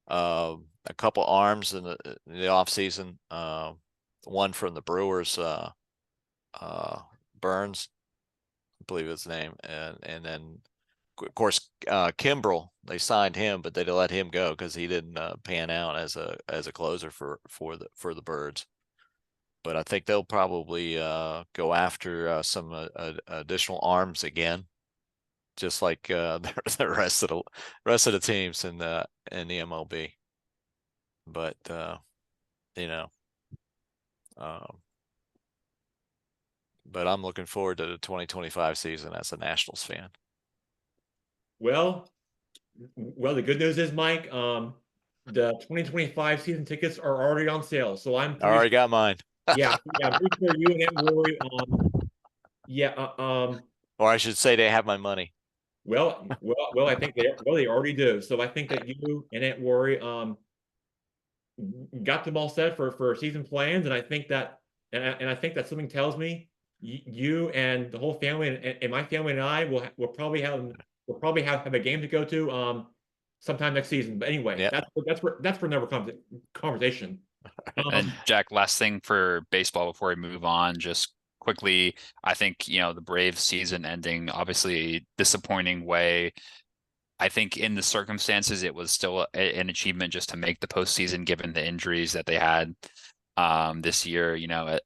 a couple arms in the off season. One from the Brewers, Burns, I believe his name, and then of course Kimbrel, they signed him, but they let him go because he didn't pan out as a closer for the Birds. But I think they'll probably go after some additional arms again, just like the rest of the teams in the MLB. But but I'm looking forward to the 2025 season as a Nationals fan.
Well, the good news is, Mike, the 2025 season tickets are already on sale. So
I already got mine.
Yeah, I'm pretty sure you and Aunt Lori,
or I should say they have my money.
Well, I think they already do. So I think that you and Aunt Lori got them all set for season plans, and I think that something tells me you and the whole family and my family and I will probably have a game to go to sometime next season. But anyway,
Yep.
that's for another conversation.
And Jack, last thing for baseball before we move on, just quickly, I think, the Braves season ending, obviously a disappointing way. I think in the circumstances, it was still an achievement just to make the postseason, given the injuries that they had this year.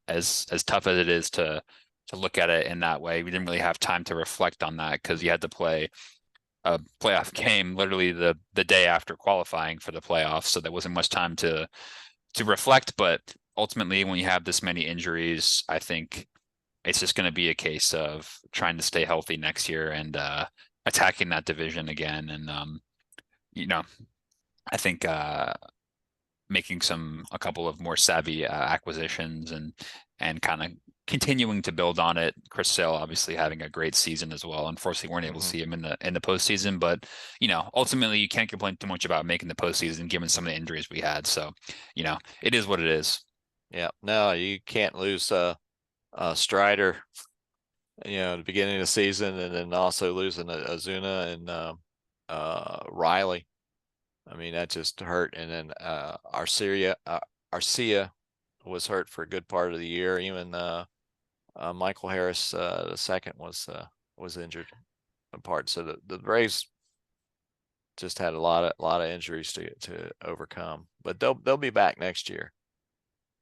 As tough as it is to look at it in that way, we didn't really have time to reflect on that because you had to play a playoff game literally the day after qualifying for the playoffs, so there wasn't much time to reflect. But ultimately, when you have this many injuries, I think it's just going to be a case of trying to stay healthy next year and attacking that division again. And I think making a couple of more savvy acquisitions and kind of continuing to build on it. Chris Sale obviously having a great season as well. Unfortunately, weren't able to see him in the postseason, but ultimately you can't complain too much about making the postseason given some of the injuries we had. So, it is what it is.
Yeah, no, you can't lose Strider, at the beginning of the season, and then also losing Azuna and Riley. I mean, that just hurt. And then Arcia was hurt for a good part of the year. Even Michael Harris the second was injured in part. So the Braves just had a lot of injuries to overcome, but they'll be back next year.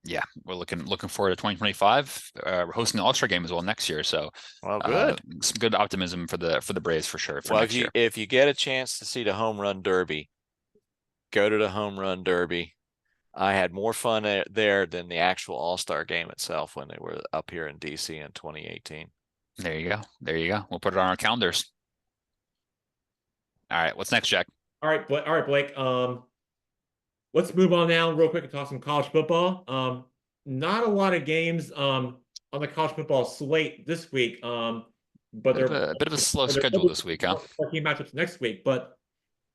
Yeah, we're looking forward to 2025. We're hosting the All-Star game as well next year, so
good.
Some good optimism for the Braves for sure.
Well, if you get a chance to see the home run derby, go to the home run derby. I had more fun there than the actual All-Star game itself when they were up here in DC in 2018.
There you go. We'll put it on our calendars. All right, what's next, Jack?
All right, Blake. Let's move on now real quick and talk some college football. Not a lot of games on the college football slate this week. But
they're a bit of a slow schedule this week, huh?
14 matchups next week, but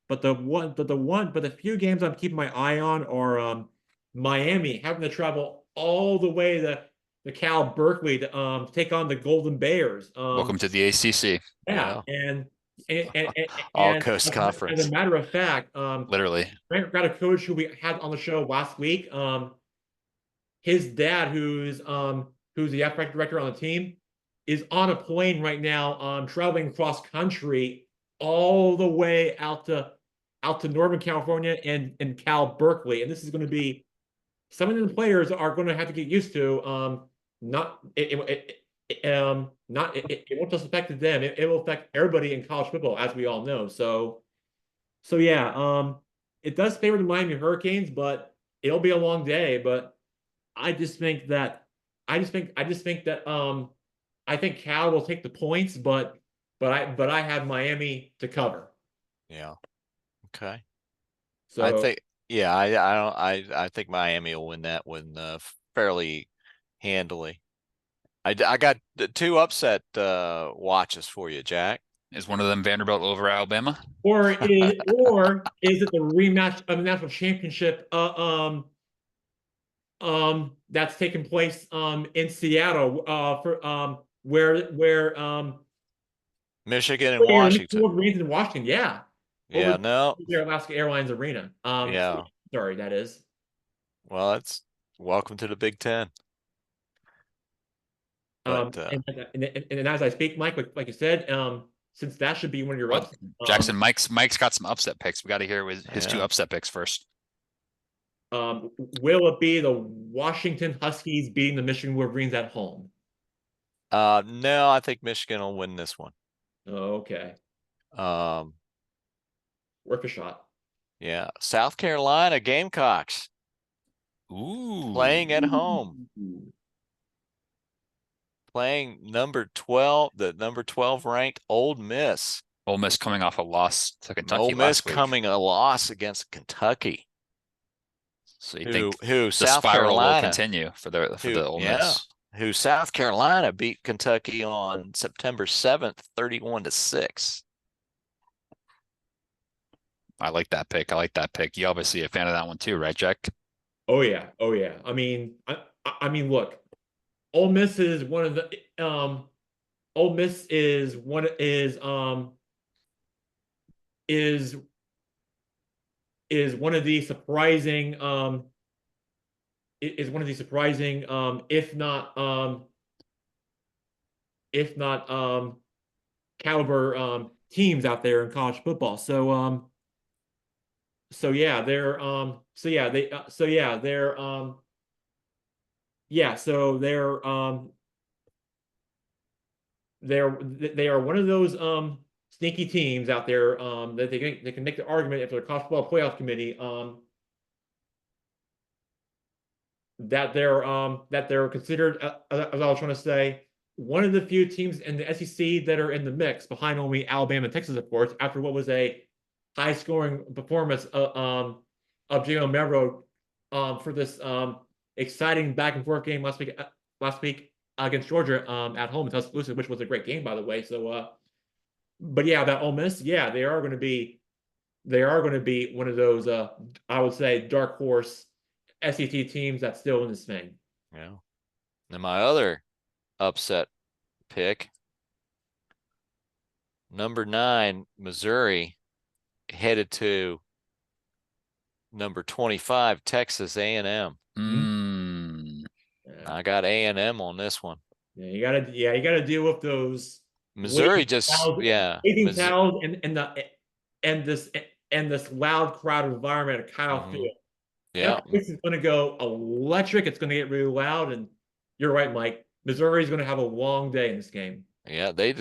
the few games I'm keeping my eye on are Miami having to travel all the way to Cal Berkeley to take on the Golden Bears.
Welcome to the ACC.
Yeah, and
All Coast Conference.
As a matter of fact,
literally,
got a coach who we had on the show last week. His dad, who's the athletic director on the team, is on a plane right now, traveling cross country all the way out to Northern California and Cal Berkeley, and this is going to be some of the players are going to have to get used to. It won't just affect them. It will affect everybody in college football, as we all know. So yeah, it does favor the Miami Hurricanes, but it'll be a long day. But I think Cal will take the points, but I have Miami to cover.
Yeah. Okay.
So
I think, yeah, I think Miami will win that one fairly handily. I got the two upset watches for you, Jack.
Is one of them Vanderbilt over Alabama?
Or is it the rematch of the national championship that's taking place in Seattle for where
Michigan and Washington.
Washington, yeah.
Yeah, no.
Their Alaska Airlines Arena.
Yeah.
Sorry, that is.
Well, it's welcome to the Big Ten. But,
and as I speak, Mike, like you said, since that should be one of your upsets.
Jackson, Mike's got some upset picks. We got to hear his two upset picks first.
Will it be the Washington Huskies beating the Michigan Wolverines at home?
No, I think Michigan will win this one.
Okay. Worth a shot.
Yeah. South Carolina Gamecocks.
Ooh.
Playing at home. Playing number 12 ranked Ole Miss.
Ole Miss coming off a loss to Kentucky
Ole Miss coming a loss against Kentucky.
So you think
the
South Carolina will continue for the Ole Miss?
Who South Carolina beat Kentucky on September 7th, 31-6.
I like that pick. You obviously a fan of that one too, right, Jack?
Oh yeah. I mean, look, Ole Miss is one of the is one of the surprising if not caliber teams out there in college football. So they are one of those sneaky teams out there that they can make the argument if they're a college football playoff committee that they're considered, as I was trying to say, one of the few teams in the SEC that are in the mix behind only Alabama and Texas, of course, after what was a high-scoring performance of Jalen Milroe for this exciting back-and-forth game last week against Georgia at home in Tuscaloosa, which was a great game, by the way. So, but yeah, that Ole Miss, yeah, they are going to be one of those I would say dark horse SEC teams that's still in this thing.
Yeah. And my other upset pick, number 9, Missouri, headed to number 25, Texas A&M. I got A&M on this one.
Yeah, you gotta deal with those
Missouri
waving
just,
towels,
yeah.
waving towels and this loud crowd environment at Kyle Field.
Yeah.
That place is going to go electric. It's going to get really loud, and you're right, Mike. Missouri's going to have a long day in this game.
Yeah, they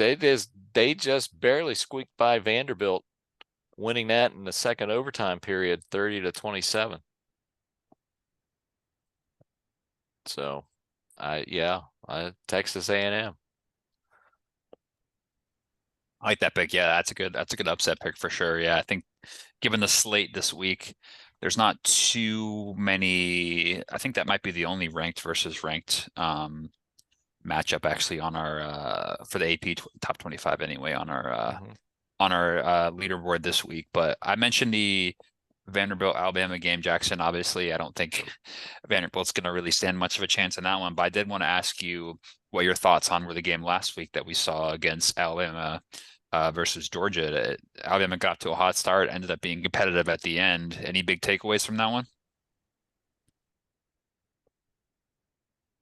just barely squeaked by Vanderbilt, winning that in the second overtime period, 30-27. So, Texas A&M.
I like that pick. Yeah, that's a good upset pick for sure. Yeah, I think given the slate this week, there's not too many. I think that might be the only ranked versus ranked matchup actually on our for the AP top 25 anyway on our leaderboard this week. But I mentioned the Vanderbilt Alabama game, Jackson. Obviously, I don't think Vanderbilt's going to really stand much of a chance in that one. But I did want to ask you what your thoughts on were the game last week that we saw against Alabama versus Georgia. Alabama got to a hot start, ended up being competitive at the end. Any big takeaways from that one?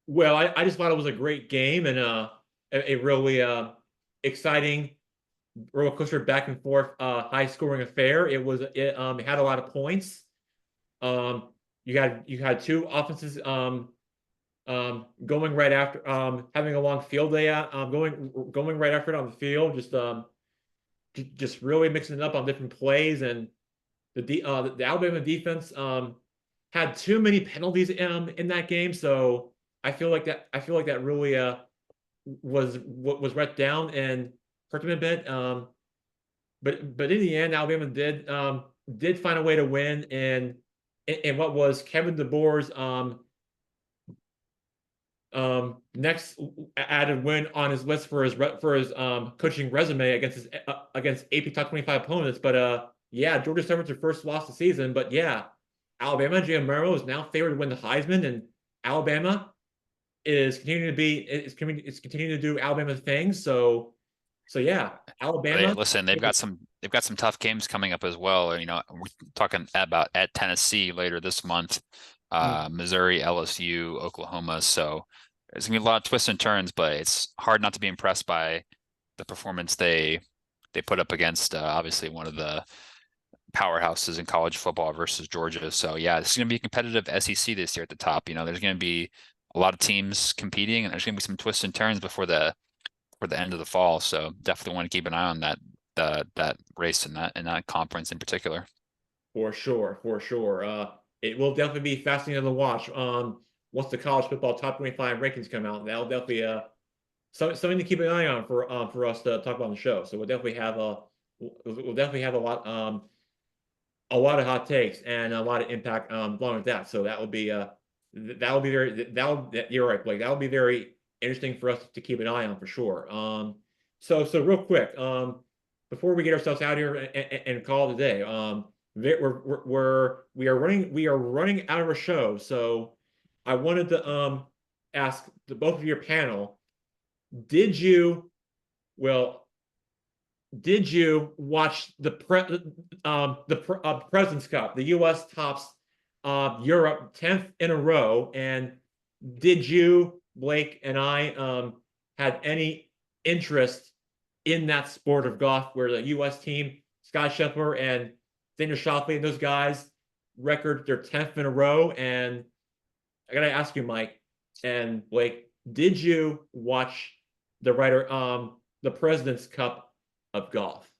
Well, I just thought it was a great game and a really exciting roller coaster back and forth high scoring affair. It had a lot of points. You had two offenses going right after having a long field day out going right after it on the field, just really mixing it up on different plays. And the Alabama defense had too many penalties in that game, so I feel like that really was what was let down and hurt them a bit. But in the end, Alabama did find a way to win, and what was Kevin DeBoer's next added win on his list for his coaching resume against AP top 25 opponents. But yeah, Georgia suffered their first loss of the season. But yeah, Alabama, Jalen Milroe is now favored to win the Heisman, and Alabama is continuing to do Alabama things. So yeah, Alabama.
Right. Listen, they've got some tough games coming up as well. You know, we're talking about at Tennessee later this month, Missouri, LSU, Oklahoma. So there's gonna be a lot of twists and turns, but it's hard not to be impressed by the performance they put up against obviously one of the powerhouses in college football versus Georgia. So yeah, this is gonna be a competitive SEC this year at the top. You know, there's gonna be a lot of teams competing, and there's gonna be some twists and turns before the end of the fall. So definitely want to keep an eye on that race in that conference in particular.
For sure. It will definitely be fascinating to watch. Once the college football top 25 rankings come out, that'll definitely something to keep an eye on for us to talk about on the show. So we'll definitely have a lot of hot takes and a lot of impact along with that. So that'll be you're right, Blake. That'll be very interesting for us to keep an eye on for sure. So real quick, before we get ourselves out here and call it a day, we are running out of our show. So I wanted to ask both of your panel, did you watch the President's Cup? The U.S. tops Europe 10th in a row, and did you, Blake and I, had any interest in that sport of golf where the U.S. team, Scott Scheffler and Xander Schauffele and those guys record their 10th in a row? And I gotta ask you, Mike and Blake, did you watch the President's Cup of golf?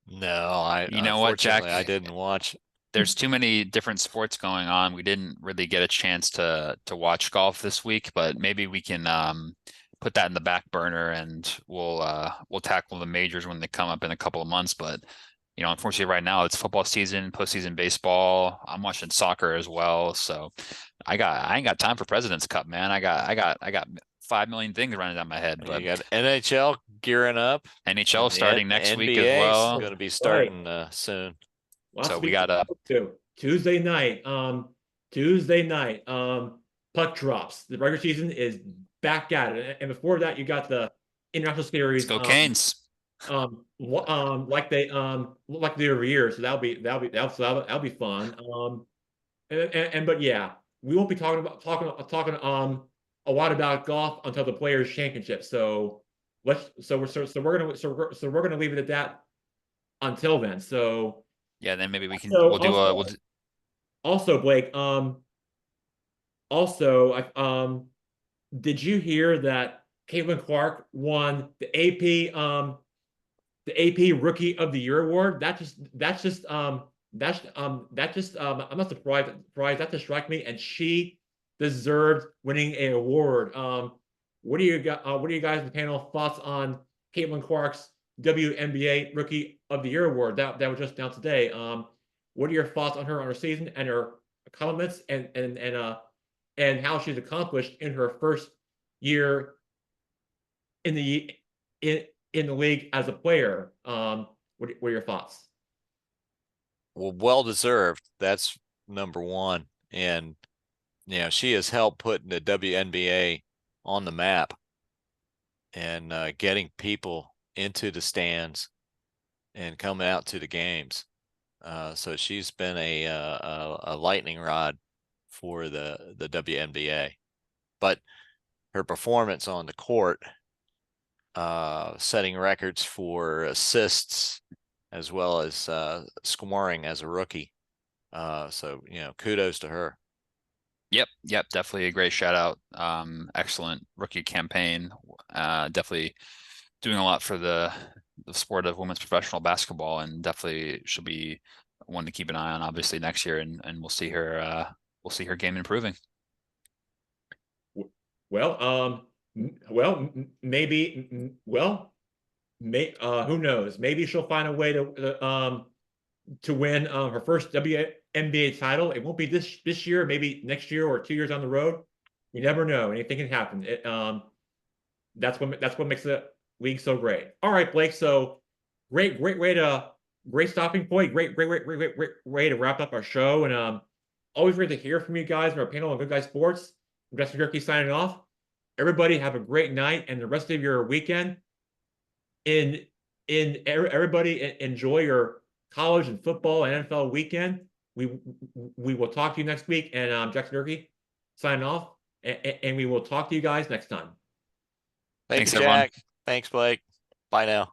No,
you know what, Jack?
I didn't watch.
There's too many different sports going on. We didn't really get a chance to watch golf this week, but maybe we can put that in the back burner and we'll tackle the majors when they come up in a couple of months. But you know, unfortunately right now it's football season, postseason baseball. I'm watching soccer as well. So I ain't got time for President's Cup, man. I got 5 million things running down my head, but
You got NHL gearing up.
NHL
And
starting next week as
NBA is
well.
going to be starting soon.
Lots
So
to
we
be
got
to. Tuesday night, puck drops. The regular season is back at it, and before that, you got the international
let's
series.
go Canes.
Like they every year. So that'll be fun. But yeah, we won't be talking a lot about golf until the Players Championship. So we're gonna leave it at that until then. So
Yeah, then maybe we can
so
we'll do a we'll do,
also Blake, also did you hear that Caitlin Clark won the AP Rookie of the Year award? I'm not surprised that just struck me, and she deserved winning an award. What do you guys in the panel thoughts on Caitlin Clark's WNBA Rookie of the Year award that was just announced today? What are your thoughts on her season and her accomplishments and how she's accomplished in her first year in the in the league as a player? What are your thoughts?
Well deserved. That's number one. And she has helped putting the WNBA on the map and getting people into the stands and coming out to the games. So she's been a lightning rod for the WNBA. But her performance on the court, setting records for assists as well as scoring as a rookie. So kudos to her.
Yep, definitely a great shout out. Excellent rookie campaign. Definitely doing a lot for the sport of women's professional basketball, and definitely she'll be one to keep an eye on obviously next year, and we'll see her game improving.
Well, maybe who knows? Maybe she'll find a way to win her first WNBA title. It won't be this year, maybe next year or 2 years down the road. You never know. Anything can happen. That's what makes the league so great. All right, Blake. So great stopping point. Great way to wrap up our show. And always great to hear from you guys in our panel on Good Guy Sports. I'm Justin Gerke signing off. Everybody have a great night and the rest of your weekend. Everybody enjoy your college and football and NFL weekend. We will talk to you next week. And Jackson Gerke signing off. And we will talk to you guys next time.
Thanks,
everyone.
Jack. Thanks, Blake. Bye now.